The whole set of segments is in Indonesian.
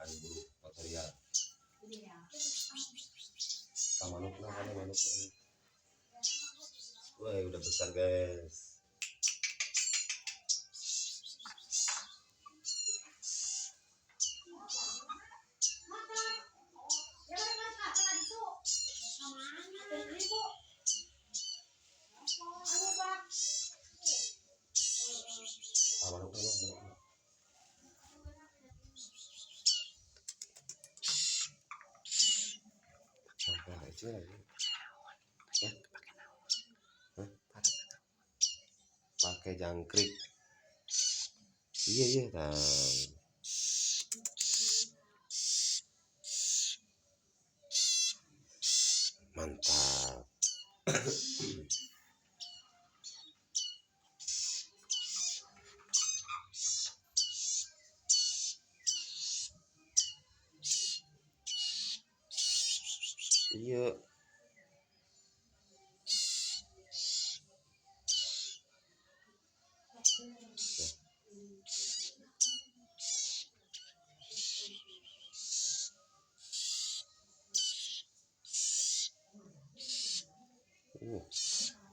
makan dulu material. Manuk nah ada manuk. Wah udah besar guys. Sampai kecil lagi. Ya. Pakai jangkrik. Iya kan. Mantap. Iya.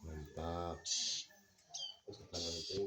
Mantap. Terus tangan itu